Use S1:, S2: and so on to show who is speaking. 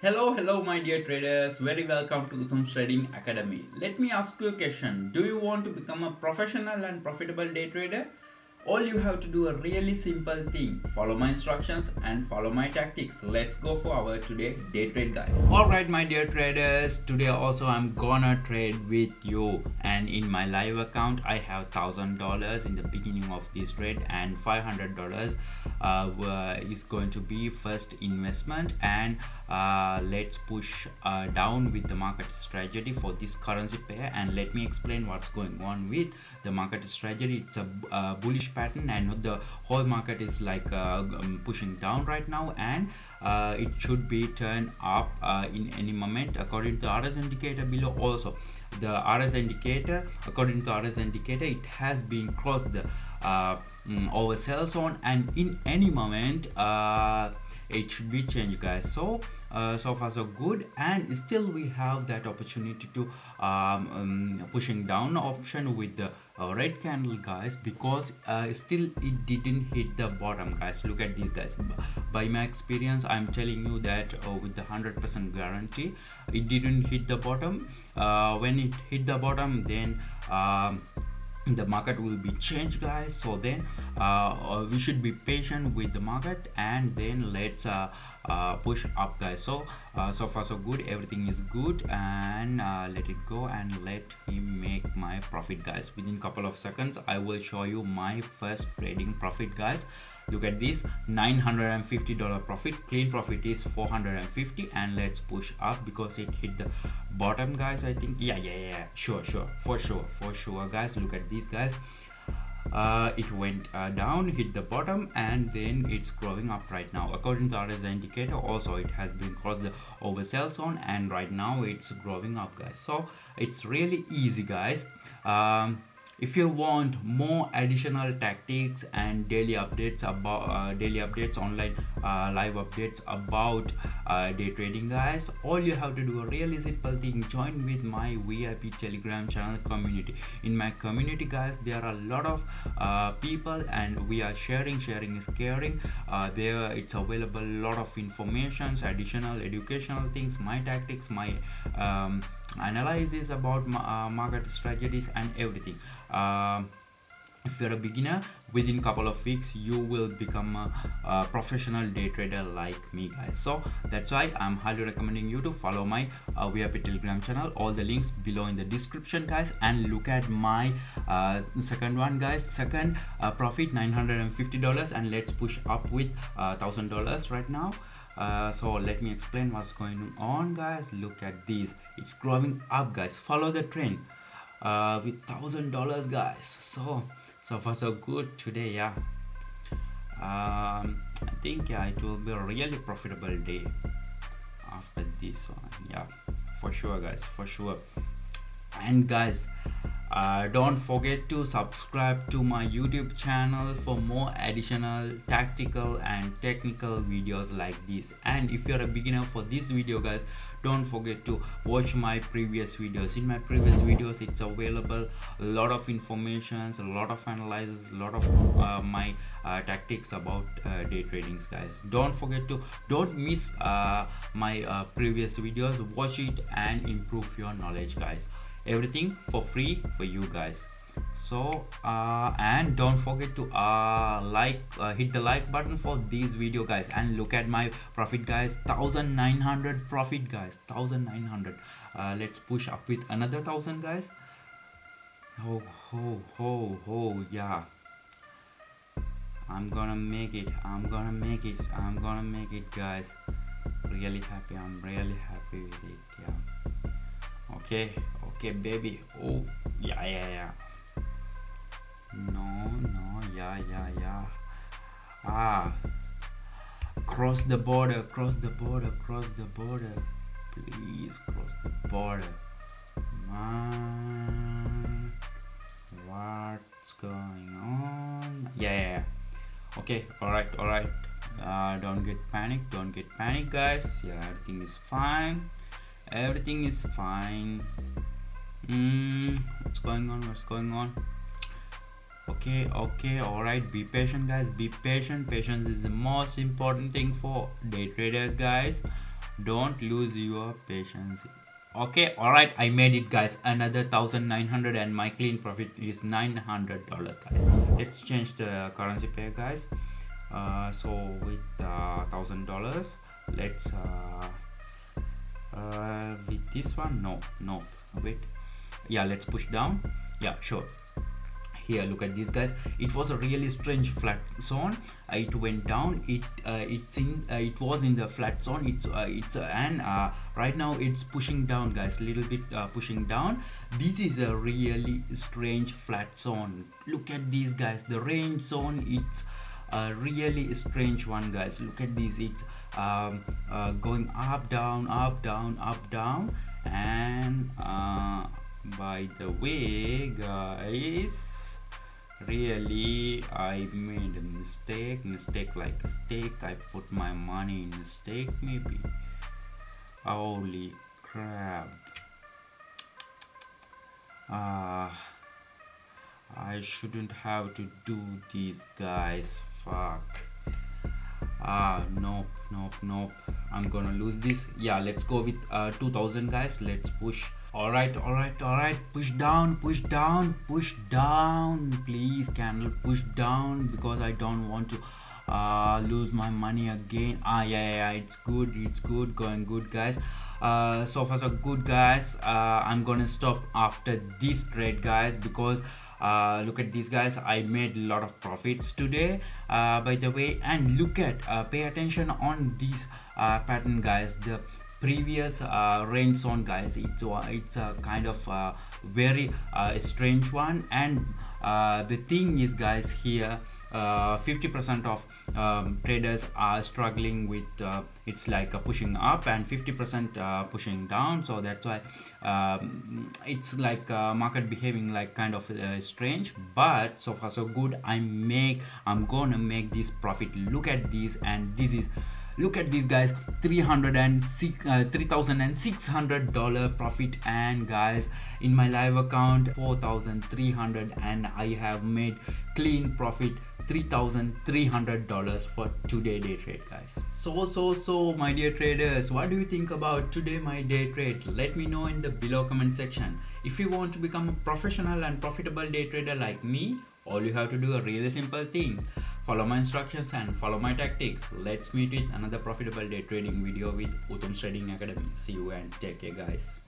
S1: Hello, my dear traders. Very welcome to Utham's Trading Academy. Let me ask you a question. Do you want to become a professional and profitable day trader? All you have to do a really simple thing. Follow my instructions and follow my tactics. Let's go for our today day trade, guys. Alright, my dear traders. Today also I'm gonna trade with you. And in my live account, I have $1,000 in the beginning of this trade, and $500 is going to be first investment. And let's push down with the market strategy for this currency pair, and let me explain what's going on with the market strategy. It's a bullish pattern, and the whole market is like pushing down right now, and it should be turned up in any moment according to the RS indicator below. Also, the RS indicator, according to the RS indicator, it has been crossed the oversell zone, and in any moment it should be changed, guys. So far so good, and still we have that opportunity to pushing down option with the red candle, guys, because still it didn't hit the bottom, guys. Look at these, guys. By my experience, I'm telling you that with the 100% guarantee, it didn't hit the bottom. When it hit the bottom, then the market will be changed, guys. So then we should be patient with the market, and then let's push up, guys. So far so good, everything is good, and let it go and let him make my profit, guys. Within couple of seconds I will show you my first trading profit, guys. Look at this, $950 profit. Clean profit is 450, and let's push up because it hit the bottom, guys. I think yeah, sure, for sure, guys. Look at this, guys. It went down, hit the bottom, and then it's growing up right now. According to the RSI indicator, also it has been crossed the oversell zone, and right now it's growing up, guys. So it's really easy, guys. If you want more additional tactics and daily updates about online live updates about day trading, guys, all you have to do a really simple thing: join with my VIP Telegram channel community. In my community, guys, there are a lot of people, and we are sharing is caring. There it's available a lot of informations, additional educational things, my tactics, my analysis about market strategies and everything. If you're a beginner, within couple of weeks you will become a professional day trader like me, guys. So that's why I'm highly recommending you to follow my VIP Telegram channel. All the links below in the description, guys. And look at my second one, guys. Second profit, $950, and let's push up with $1,000 right now. So let me explain what's going on, guys. Look at this, it's growing up, guys. Follow the trend with $1,000, guys. So far so good today, yeah. I think, yeah, it will be a really profitable day after this one, yeah, for sure, guys, for sure. And guys, don't forget to subscribe to my YouTube channel for more additional tactical and technical videos like this. And if you're a beginner for this video, guys, don't forget to watch my previous videos. In my previous videos, it's available a lot of informations, a lot of analysis, a lot of my tactics about day tradings, guys. Don't miss my previous videos. Watch it and improve your knowledge, guys. Everything for free for you, guys. So and don't forget to hit the like button for this video, guys. And look at my profit, guys. 1,900 profit, guys. 1,900. Let's push up with another 1,000, guys. Yeah, I'm gonna make it, guys. Really happy, I'm really happy with it, yeah. Okay, baby. Oh, yeah. No, yeah. Cross the border. Please cross the border. Man, what's going on? Yeah. Okay, alright. Don't get panic, guys. Yeah, everything is fine. What's going on? Okay, alright. Be patient, guys. Patience is the most important thing for day traders, guys. Don't lose your patience. Okay, all right, I made it, guys. Another 1,900 and my clean profit is $900, guys. Let's change the currency pair, guys. So with $1,000, let's with this one, no, wait, yeah, let's push down. Yeah, sure. Here, look at these, guys. It was a really strange flat zone. It went down. It was in the flat zone. And right now it's pushing down, guys, little bit pushing down. This is a really strange flat zone. Look at these, guys. The range zone, it's a really strange one, guys. Look at this. It's going up, down, up, down, up, down. And by the way, guys, really I made a mistake like a steak. I put my money in a steak, maybe. Holy crap. I shouldn't have to do this, guys. Fuck. Nope. I'm gonna lose this. Yeah, let's go with 2,000, guys. Let's push. All right. Push down. Please, candle, push down, because I don't want to lose my money again. Yeah, it's good, going good, guys. So far so good, guys. I'm gonna stop after this trade, guys, because look at these, guys. I made a lot of profits today, by the way. And look at pay attention on this pattern, guys. The previous range zone, guys, it's a kind of very strange one. And the thing is, guys, here 50% of traders are struggling with it's like pushing up, and 50% pushing down. So that's why it's like market behaving like kind of strange. But so far so good. I'm gonna make this profit. Look at this. And this is, look at this, guys, $3,600 profit. And guys, in my live account 4,300, and I have made clean profit $3,300 for today day trade, guys. So my dear traders, what do you think about today my day trade? Let me know in the below comment section. If you want to become a professional and profitable day trader like me, all you have to do a really simple thing: follow my instructions and follow my tactics. Let's meet with another profitable day trading video with Utham's Trading Academy. See you and take care, guys.